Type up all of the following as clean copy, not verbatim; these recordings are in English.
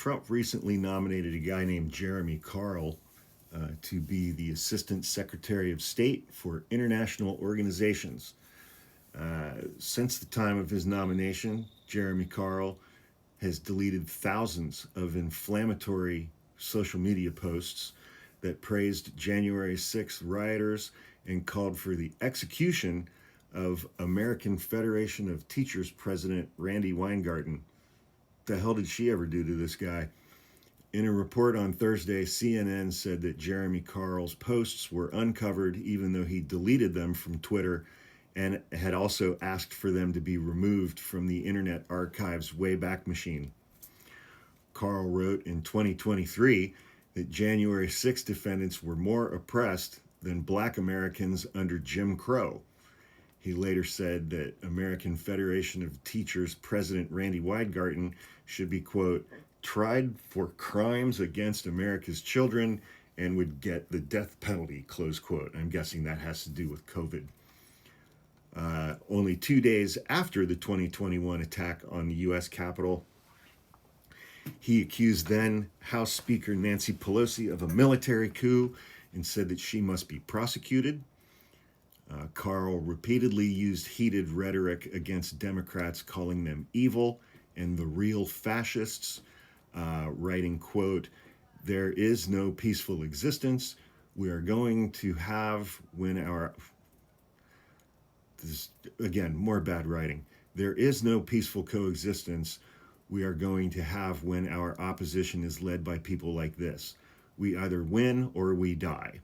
Trump recently nominated a guy named Jeremy Carl to be the Assistant Secretary of State for International Organizations. Since the time of his nomination, Jeremy Carl has deleted thousands of inflammatory social media posts that praised January 6th rioters and called for the execution of American Federation of Teachers President Randi Weingarten. The hell did she ever do to this guy? In a report on Thursday, CNN said that Jeremy Carl's posts were uncovered even though he deleted them from Twitter and had also asked for them to be removed from the Internet Archive's Wayback Machine. Carl wrote in 2023 that January 6 defendants were more oppressed than Black Americans under Jim Crow. He later said that American Federation of Teachers President Randi Weingarten should be, quote, tried for crimes against America's children and would get the death penalty, close quote. I'm guessing that has to do with COVID. Only 2 days after the 2021 attack on the U.S. Capitol, he accused then House Speaker Nancy Pelosi of a military coup and said that she must be prosecuted. Carl repeatedly used heated rhetoric against Democrats, calling them evil and the real fascists, writing, quote, there is no peaceful existence. We are going to have when our... This, again, more bad writing. There is no peaceful coexistence we are going to have when our opposition is led by people like this. We either win or we die.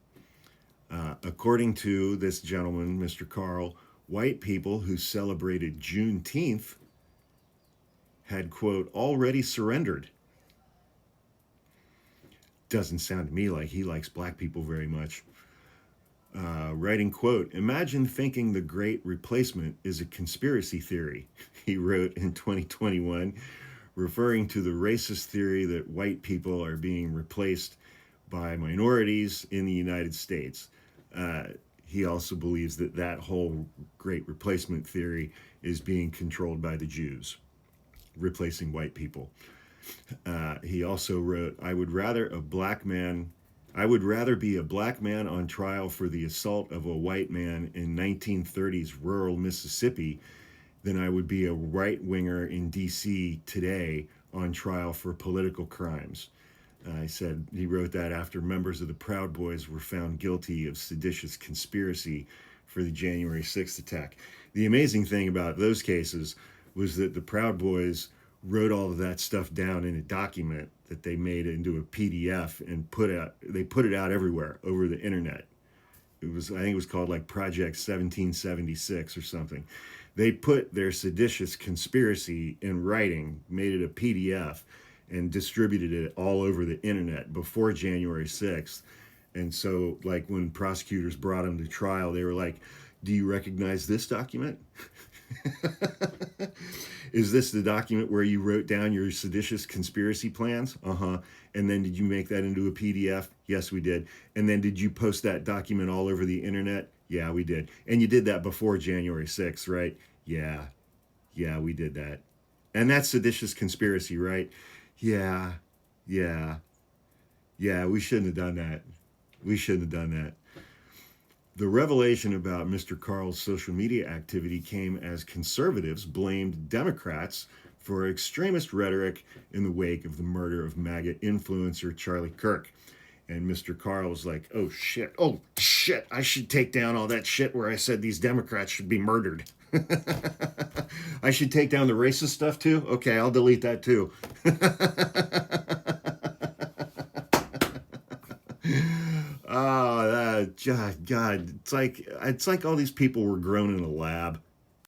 According to this gentleman, Mr. Carl, white people who celebrated Juneteenth had, quote, already surrendered. Doesn't sound to me like he likes black people very much. Writing, quote, imagine thinking the Great Replacement is a conspiracy theory, he wrote in 2021, referring to the racist theory that white people are being replaced by minorities in the United States. He also believes that that whole Great Replacement theory is being controlled by the Jews, replacing white people. He also wrote, I would rather be a black man on trial for the assault of a white man in 1930s rural Mississippi than I would be a right-winger in D.C. today on trial for political crimes. He wrote that after members of the Proud Boys were found guilty of seditious conspiracy for the January 6th attack. The amazing thing about those cases was that the Proud Boys wrote all of that stuff down in a document that they made into a PDF and put it out everywhere over the internet. I think it was called like Project 1776 or something. They put their seditious conspiracy in writing, made it a PDF, and distributed it all over the internet before January 6th. And so, like, when prosecutors brought them to trial, they were like, do you recognize this document? Is this the document where you wrote down your seditious conspiracy plans? Uh-huh. And then did you make that into a PDF? Yes, we did. And then did you post that document all over the internet? Yeah, we did. And you did that before January 6th, right? Yeah, we did that. And that's seditious conspiracy, right? Yeah, we shouldn't have done that. The revelation about Mr. Carl's social media activity came as conservatives blamed Democrats for extremist rhetoric in the wake of the murder of MAGA influencer Charlie Kirk. And Mr. Carl was like, oh shit, I should take down all that shit where I said these Democrats should be murdered. I should take down the racist stuff too? Okay, I'll delete that too. Oh, God, it's like all these people were grown in a lab.